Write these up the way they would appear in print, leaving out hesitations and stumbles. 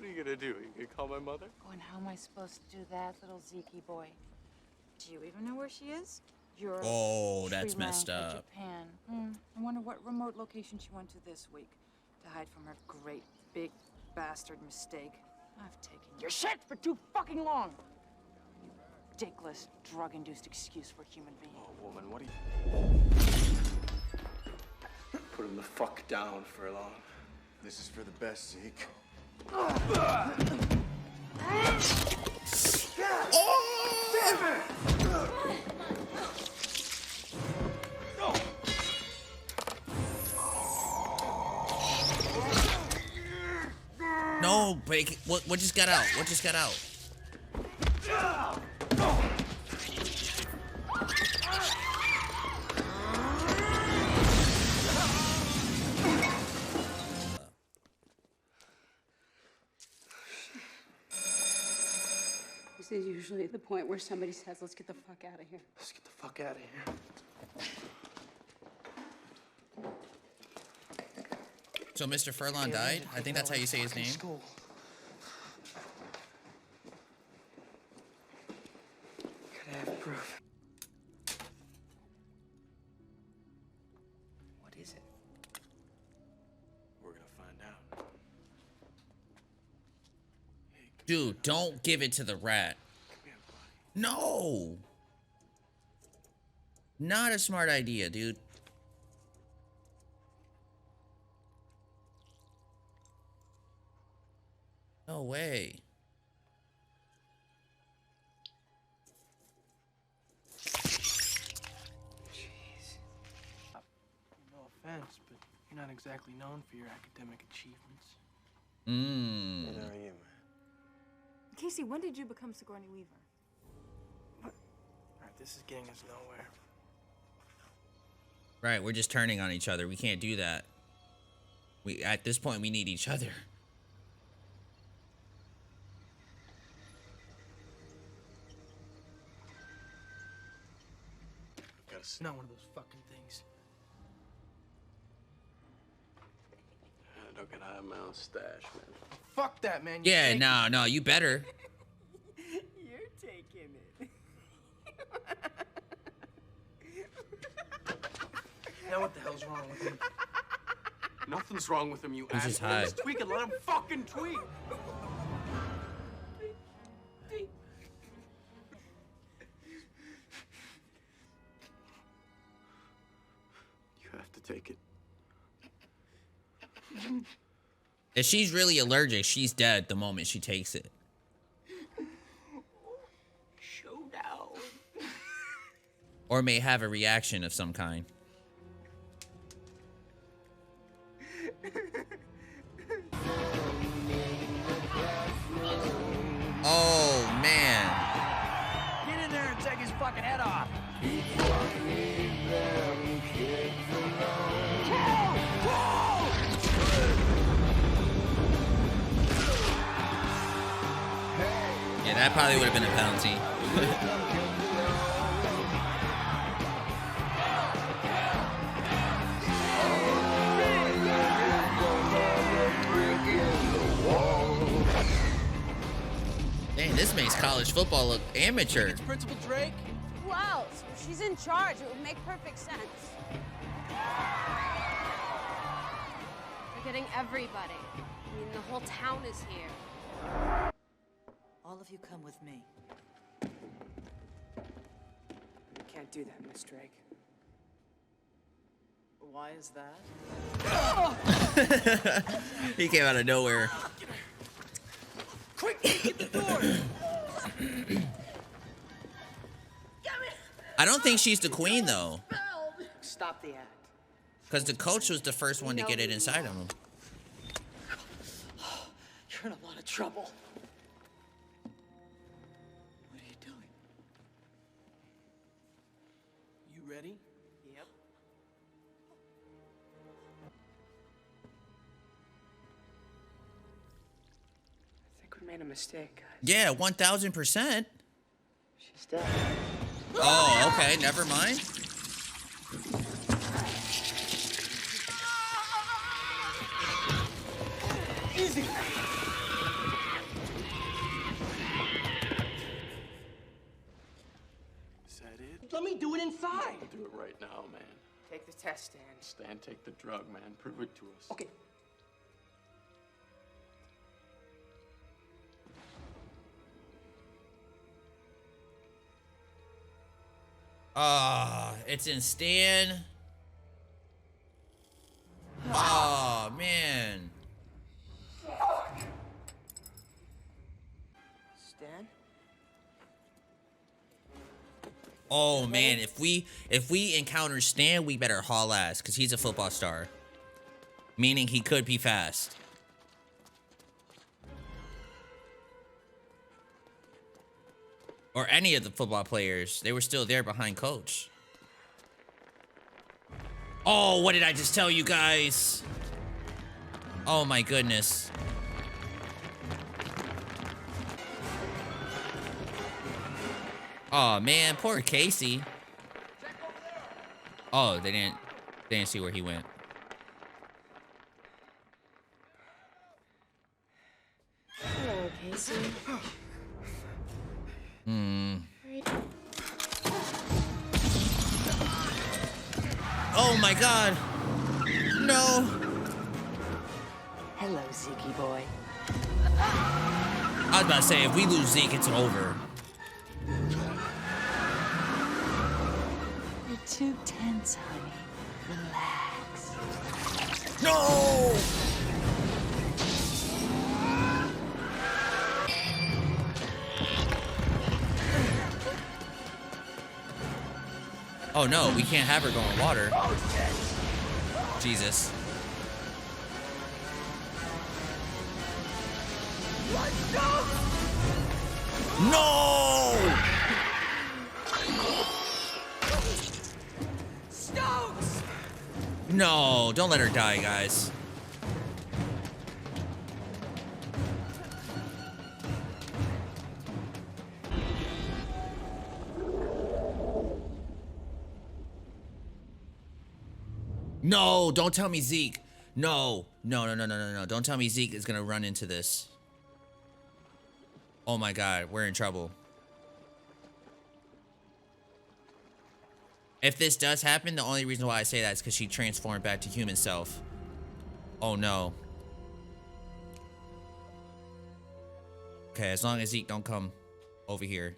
are you gonna do? You gonna call my mother? Oh, and how am I supposed to do that, little Zeke boy? Do you even know where she is? You're Oh, that's Sri messed Lanka, up. Japan. I wonder what remote location she went to this week to hide from her great big bastard mistake. I've taken your shit for too fucking long. You dickless, drug-induced excuse for a human being. Oh, woman, what are you... Put him the fuck down, Furlong. This is for the best, Zeke. No, break it. What just got out? What just got out? This is usually the point where somebody says, let's get the fuck out of here. Let's get the fuck out of here. So Mr. Furlong died? I think that's how you say his name. School. Gotta have proof. What is it? We're gonna find out. Hey, Dude, don't give it to the rat. come here, buddy. No! Not a smart idea, dude. No way. Jeez. No offense, but you're not exactly known for your academic achievements. Mmm. Neither are you, man. Casey, when did you become Sigourney Weaver? All right, this is getting us nowhere. Right, we're just turning on each other. We can't do that. At this point, we need each other. It's not one of those fucking things. I don't gotta have my own stash, man. Fuck that, man. You Yeah, take no, you better. You're taking it. Now what the hell's wrong with him? Nothing's wrong with him, you He's just asshole. high. Just tweak and let him fucking tweak. You have to take it. If she's really allergic, she's dead the moment she takes it. Showdown. Or may have a reaction of some kind. Oh, man. Get in there and take his fucking head off. Yeah, that probably would have been a penalty. Dang, this makes college football look amateur. It's Principal Drake. Who else? If she's in charge, it would make perfect sense. We're getting everybody. I mean, the whole town is here. All of you come with me. Can't do that, Miss Drake. Why is that? He came out of nowhere. Quick, get the door. I don't think she's the queen, though. Stop the act. Because the coach was the first one to get it inside of him. You're in a lot of trouble. What are you doing? You ready? Yep. I think we made a mistake, guys. Yeah, 1,000%. She's dead. Oh, okay, never mind. Easy. we do it inside. Do it right now, man. Take the test, Stan. Stan, take the drug, man. Prove it to us. Okay. It's in Stan. Oh, man. Stan? Oh, man. If we encounter Stan, we better haul ass, because he's a football star. Meaning he could be fast. Or any of the football players. They were still there behind coach. Oh, what did I just tell you guys? Oh my goodness. Oh man, poor Casey. Oh, they didn't see where he went. Hello, Casey. Oh my god. No. Hello, Zeke boy. I was about to say, if we lose Zeke, it's over. You're too tense, honey. Relax. No! Oh no, we can't have her go in water. Jesus. No! Stokes! No, don't let her die, guys. No, don't tell me Zeke. No. No. Don't tell me Zeke is gonna run into this. Oh my god, we're in trouble. If this does happen, the only reason why I say that is because she transformed back to human self. Oh no. Okay, as long as Zeke don't come over here.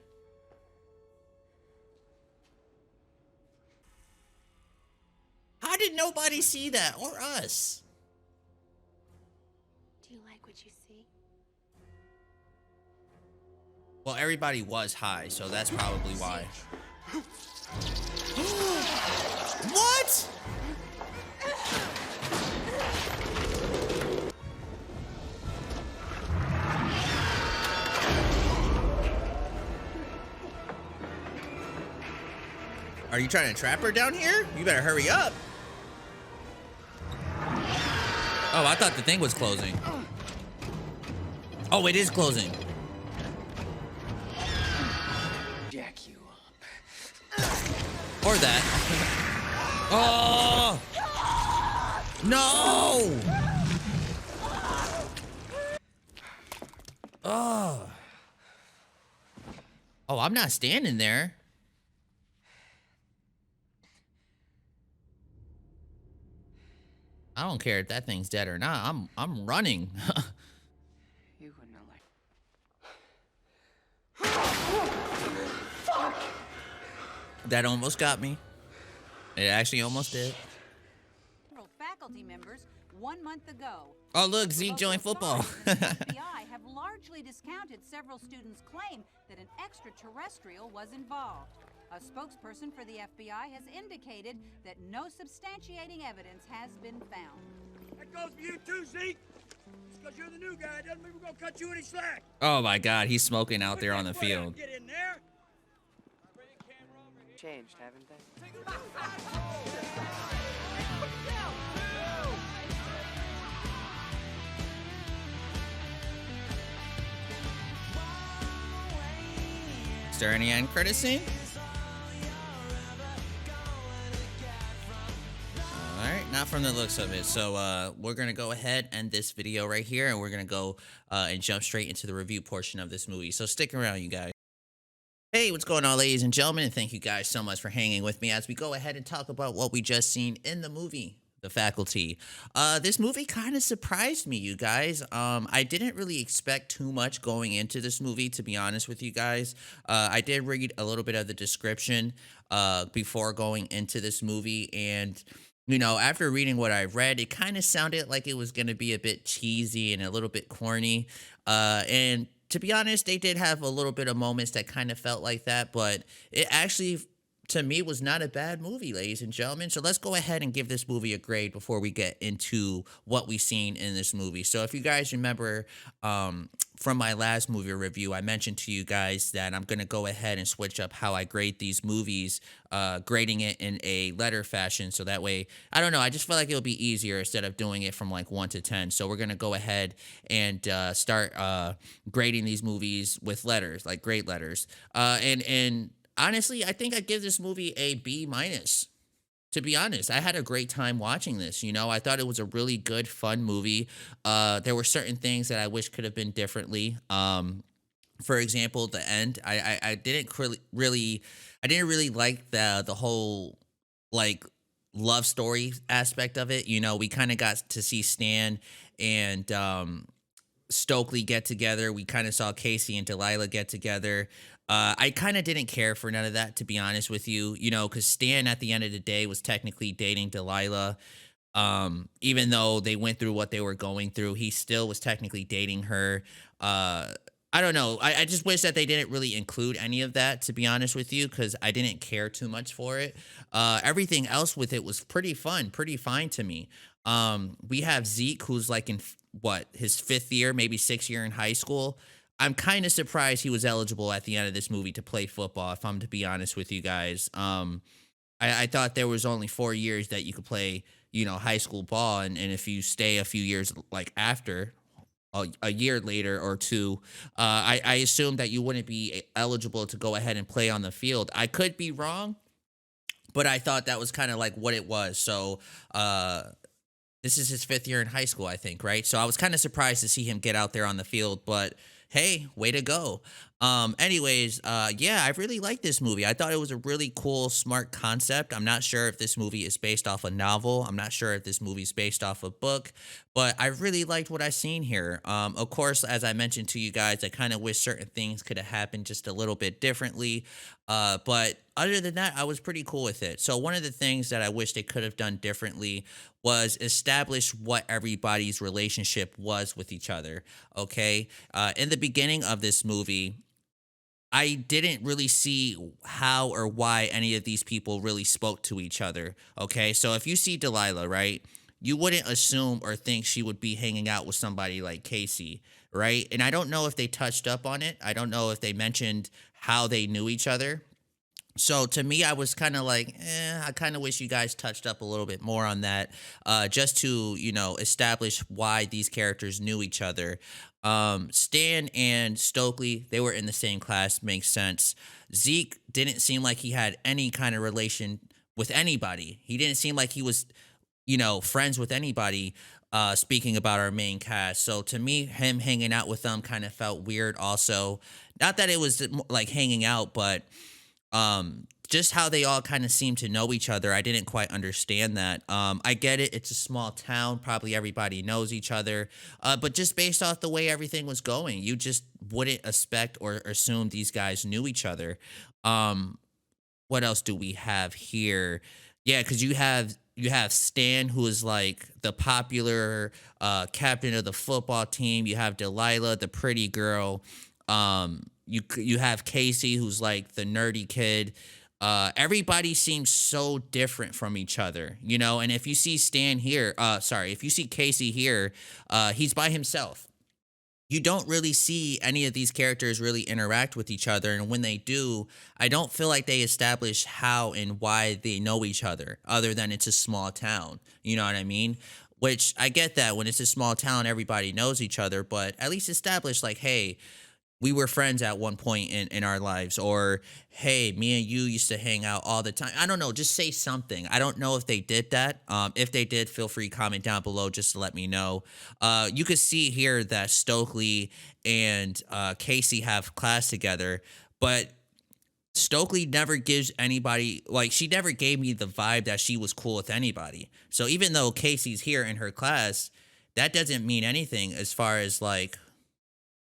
How did nobody see that? Or us? Do you like what you see? Well, everybody was high, so that's probably why. What? Are you trying to trap her down here? You better hurry up. Oh, I thought the thing was closing. Oh, it is closing. Jack you up. Or that. Oh! No! Oh. Oh, I'm not standing there. I don't care if that thing's dead or not. I'm running. You wouldn't have like. That almost got me. It actually almost did. Several faculty members 1 month ago. Oh, look, Zeke joined football. The FBI have largely discounted several students' claim that an extraterrestrial was involved. A spokesperson for the FBI has indicated that no substantiating evidence has been found. That goes for you too, Zeke. Just because you're the new guy doesn't mean we're gonna cut you any slack. Oh my God, he's smoking out there on the field. Get in there. Changed, haven't they? Is there any end credit scene? Alright, not from the looks of it. So we're gonna go ahead and end this video right here, and we're gonna go and jump straight into the review portion of this movie. So stick around, you guys. Hey, what's going on, ladies and gentlemen? And thank you guys so much for hanging with me as we go ahead and talk about what we just seen in the movie, The Faculty. This movie kind of surprised me, you guys. I didn't really expect too much going into this movie, to be honest with you guys. I did read a little bit of the description before going into this movie, and you know, after reading what I read, it kind of sounded like it was going to be a bit cheesy and a little bit corny. And to be honest, they did have a little bit of moments that kind of felt like that, but it actually, to me, was not a bad movie, ladies and gentlemen. So let's go ahead and give this movie a grade before we get into what we've seen in this movie. So if you guys remember from my last movie review, I mentioned to you guys that I'm going to go ahead and switch up how I grade these movies, grading it in a letter fashion. So that way, I don't know, I just feel like it'll be easier instead of doing it from like 1 to 10. So we're going to go ahead and start grading these movies with letters, like grade letters. And honestly, I think I give this movie a B minus. To be honest, I had a great time watching this. You know, I thought it was a really good, fun movie. There were certain things that I wish could have been differently. For example, the end. I didn't really like the whole like love story aspect of it. You know, we kind of got to see Stan and Stokely get together. We kind of saw Casey and Delilah get together. I kind of didn't care for none of that, to be honest with you, you know, because Stan at the end of the day was technically dating Delilah. Even though they went through what they were going through, he still was technically dating her. I don't know. I just wish that they didn't really include any of that, to be honest with you, because I didn't care too much for it. Everything else with it was pretty fun, pretty fine to me. We have Zeke, who's like in his 5th year, maybe 6th year in high school. I'm kind of surprised he was eligible at the end of this movie to play football, if I'm to be honest with you guys. I thought there was only 4 years that you could play, you know, high school ball. And if you stay a few years like after, a year later or two, I assume that you wouldn't be eligible to go ahead and play on the field. I could be wrong, but I thought that was kind of like what it was. So this is his 5th year in high school, I think, right? So I was kind of surprised to see him get out there on the field, but hey, way to go. Yeah, I really like this movie. I thought it was a really cool, smart concept. I'm not sure if this movie is based off a novel. I'm not sure if this movie is based off a book, but I really liked what I seen here. Of course, as I mentioned to you guys, I kind of wish certain things could have happened just a little bit differently. But other than that, I was pretty cool with it. So one of the things that I wish they could have done differently was establish what everybody's relationship was with each other, okay? In the beginning of this movie, I didn't really see how or why any of these people really spoke to each other, okay? So if you see Delilah, right, you wouldn't assume or think she would be hanging out with somebody like Casey, right? And I don't know if they touched up on it. I don't know if they mentioned how they knew each other. So to me, I was kind of like, I kind of wish you guys touched up a little bit more on that, just to, you know, establish why these characters knew each other. Stan and Stokely, they were in the same class, makes sense. Zeke didn't seem like he had any kind of relation with anybody. He didn't seem like he was, you know, friends with anybody, speaking about our main cast. So to me, him hanging out with them kind of felt weird also. Not that it was like hanging out, but just how they all kind of seem to know each other. I didn't quite understand that. I get it. It's a small town. Probably everybody knows each other. But just based off the way everything was going, you just wouldn't expect or assume these guys knew each other. What else do we have here? Yeah, because you have Stan, who is like the popular captain of the football team. You have Delilah, the pretty girl. You have Casey, who's like the nerdy kid. Everybody seems so different from each other, you know? And if you see if you see Casey here, he's by himself. You don't really see any of these characters really interact with each other. And when they do, I don't feel like they establish how and why they know each other, other than it's a small town. You know what I mean? Which I get that when it's a small town, everybody knows each other, but at least establish like, hey, we were friends at one point in our lives, or hey, me and you used to hang out all the time. I don't know, just say something. I don't know if they did that. If they did, feel free to comment down below just to let me know. You could see here that Stokely and Casey have class together, but Stokely never gives anybody, like, she never gave me the vibe that she was cool with anybody. So even though Casey's here in her class, that doesn't mean anything as far as, like,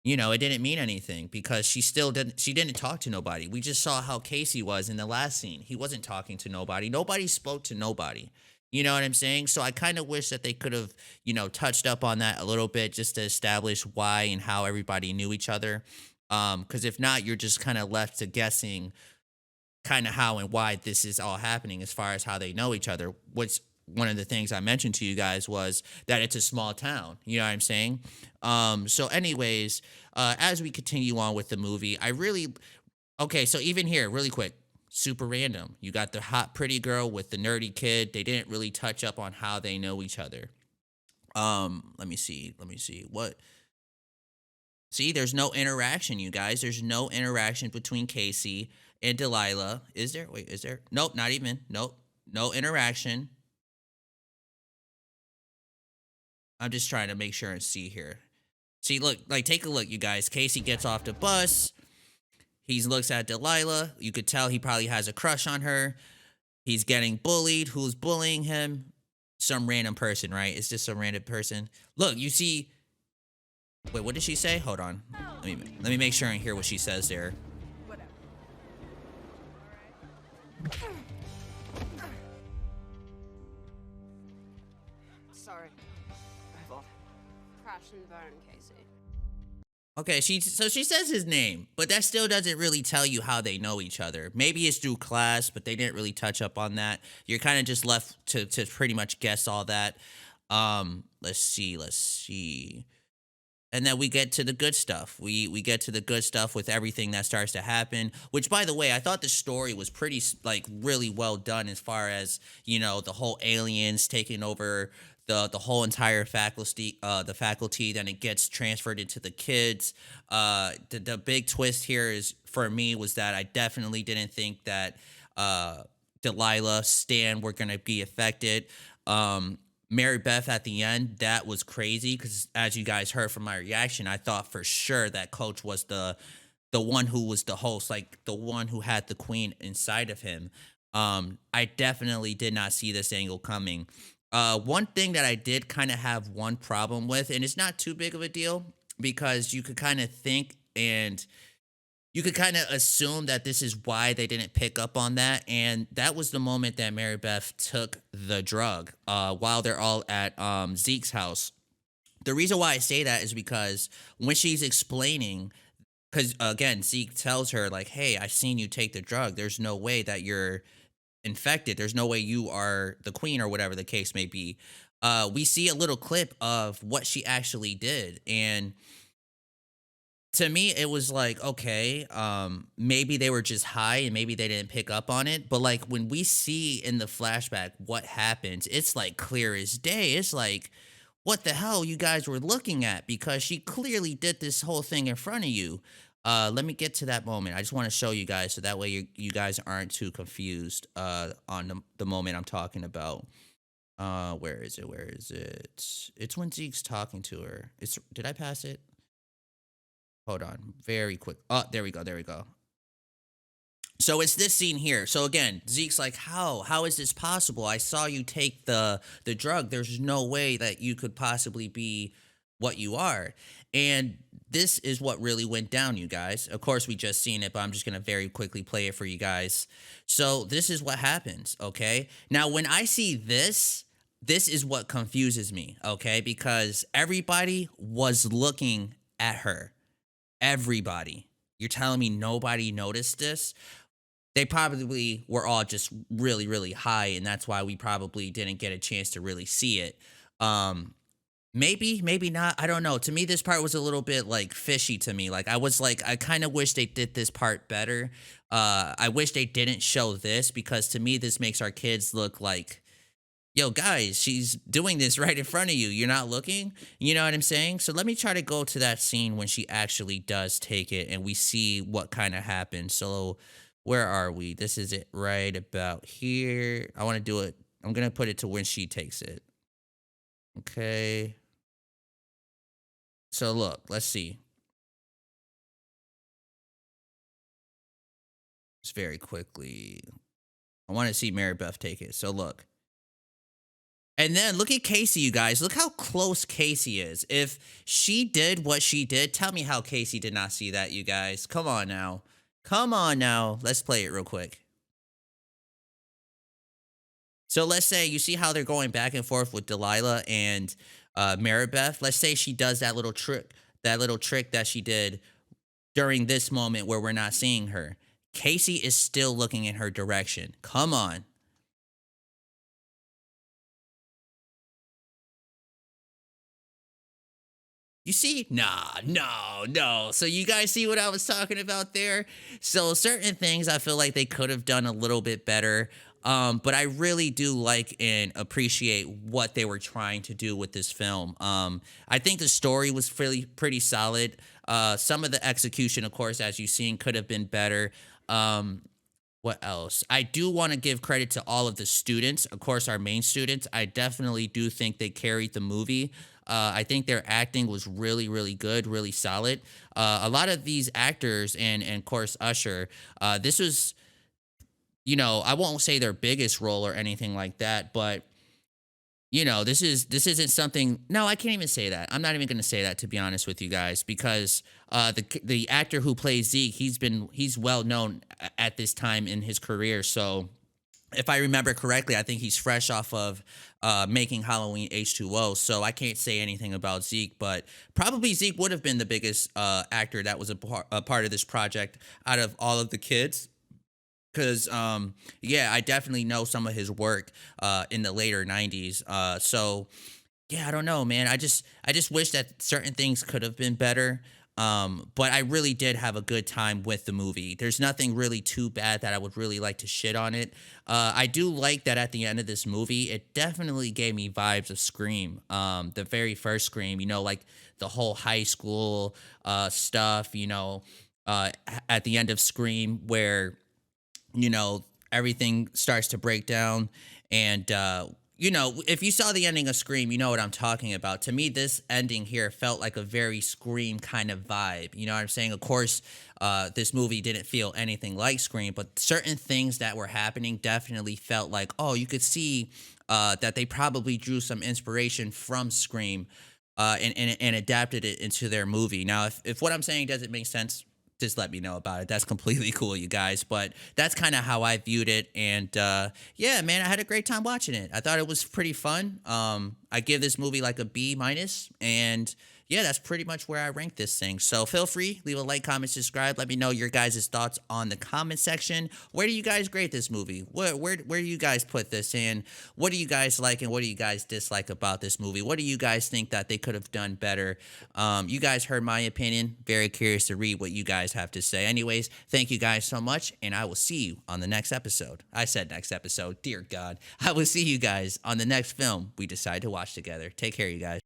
you know, it didn't mean anything because she didn't talk to nobody. We just saw how Casey was in the last scene. He wasn't talking to nobody. Nobody spoke to nobody. You know what I'm saying? So I kind of wish that they could have, you know, touched up on that a little bit just to establish why and how everybody knew each other. Because if not, you're just kind of left to guessing kind of how and why this is all happening as far as how they know each other. Which one of the things I mentioned to you guys was that it's a small town. You know what I'm saying? So anyways, as we continue on with the movie, okay, so even here, really quick, super random. You got the hot, pretty girl with the nerdy kid. They didn't really touch up on how they know each other. Let me see. See, there's no interaction, you guys. There's no interaction between Casey and Delilah. Is there? Wait, is there? Nope, not even. Nope. No interaction. I'm just trying to make sure and see here. See, look, like, take a look, you guys. Casey gets off the bus. He looks at Delilah. You could tell he probably has a crush on her. He's getting bullied. Who's bullying him? Some random person, right? It's just some random person. Look, you see... Wait, what did she say? Hold on. Let me make sure and hear what she says there. Sorry. My fault. Crash and burn, Casey. Okay, so she says his name, but that still doesn't really tell you how they know each other. Maybe it's through class, but they didn't really touch up on that. You're kind of just left to pretty much guess all that. Let's see. And then we get to the good stuff. We get to the good stuff with everything that starts to happen, which, by the way, I thought the story was pretty, like, really well done as far as, you know, the whole aliens taking over the whole entire faculty, the faculty, then it gets transferred into the kids. The big twist here is, for me, was that I definitely didn't think that Delilah, Stan were going to be affected. Mary Beth at the end, that was crazy because, as you guys heard from my reaction, I thought for sure that Coach was the one who was the host, like the one who had the queen inside of him. I definitely did not see this angle coming. One thing that I did kind of have one problem with, and it's not too big of a deal because you could kind of think and you could kind of assume that this is why they didn't pick up on that. And that was the moment that Mary Beth took the drug while they're all at Zeke's house. The reason why I say that is because when she's explaining, because again, Zeke tells her like, hey, I've seen you take the drug. There's no way that you're infected. There's no way you are the queen or whatever the case may be. We see a little clip of what she actually did. And to me, it was like, okay, maybe they were just high and maybe they didn't pick up on it. But like when we see in the flashback what happens, it's like clear as day. It's like, what the hell you guys were looking at? Because she clearly did this whole thing in front of you. Let me get to that moment. I just want to show you guys so that way you guys aren't too confused on the moment I'm talking about. Where is it? It's when Zeke's talking to her. Did I pass it? Hold on, very quick. Oh, there we go. So it's this scene here. So again, Zeke's like, how is this possible? I saw you take the drug. There's no way that you could possibly be what you are. And this is what really went down, you guys. Of course, we just seen it, but I'm just going to very quickly play it for you guys. So this is what happens, okay? Now, when I see this is what confuses me, okay? Because everybody was looking at her. Everybody. You're telling me nobody noticed this? They probably were all just really, really high, and that's why we probably didn't get a chance to really see it. Maybe not. I don't know. To me, this part was a little bit like fishy to me. Like I kind of wish they did this part better. I wish they didn't show this because to me, this makes our kids look like, yo, guys, she's doing this right in front of you. You're not looking? You know what I'm saying? So let me try to go to that scene when she actually does take it and we see what kind of happens. So where are we? This is it right about here. I want to do it. I'm going to put it to when she takes it. Okay. So look, let's see. It's very quickly. I want to see Mary Beth take it. So look. And then look at Casey, you guys. Look how close Casey is. If she did what she did, tell me how Casey did not see that, you guys. Come on now. Come on now. Let's play it real quick. So let's say you see how they're going back and forth with Delilah and Maribeth. Let's say she does that little trick that she did during this moment where we're not seeing her. Casey is still looking in her direction. Come on. You see? No. So you guys see what I was talking about there? So certain things I feel like they could have done a little bit better. But I really do like and appreciate what they were trying to do with this film. I think the story was pretty solid. Some of the execution, of course, as you've seen, could have been better. What else? I do want to give credit to all of the students. Of course, our main students. I definitely do think they carried the movie. I think their acting was really, really good, really solid. A lot of these actors and of course, Usher, this was, you know, I won't say their biggest role or anything like that, but you know, this isn't something. No, I can't even say that. I'm not even going to say that, to be honest with you guys, because the actor who plays Zeke, he's well known at this time in his career. So if I remember correctly, I think he's fresh off of making Halloween H2O. So I can't say anything about Zeke, but probably Zeke would have been the biggest actor that was a part of this project out of all of the kids. Because, yeah, I definitely know some of his work in the later 90s. So, yeah, I don't know, man. I just wish that certain things could have been better. But I really did have a good time with the movie. There's nothing really too bad that I would really like to shit on it. I do like that at the end of this movie, it definitely gave me vibes of Scream. The very first Scream, you know, like the whole high school stuff, you know, at the end of Scream where, you know, everything starts to break down. And, you know, if you saw the ending of Scream, you know what I'm talking about. To me, this ending here felt like a very Scream kind of vibe. You know what I'm saying? Of course, this movie didn't feel anything like Scream, but certain things that were happening definitely felt like, oh, you could see that they probably drew some inspiration from Scream and adapted it into their movie. Now, if what I'm saying doesn't make sense, just let me know about it. That's completely cool, you guys. But that's kind of how I viewed it. And yeah, man, I had a great time watching it. I thought it was pretty fun. I give this movie like a B-. And yeah, that's pretty much where I rank this thing. So feel free, leave a like, comment, subscribe. Let me know your guys' thoughts on the comment section. Where do you guys grade this movie? Where do you guys put this in? What do you guys like and what do you guys dislike about this movie? What do you guys think that they could have done better? You guys heard my opinion. Very curious to read what you guys have to say. Anyways, thank you guys so much, and I will see you on the next episode. I said next episode. Dear God. I will see you guys on the next film we decide to watch together. Take care, you guys.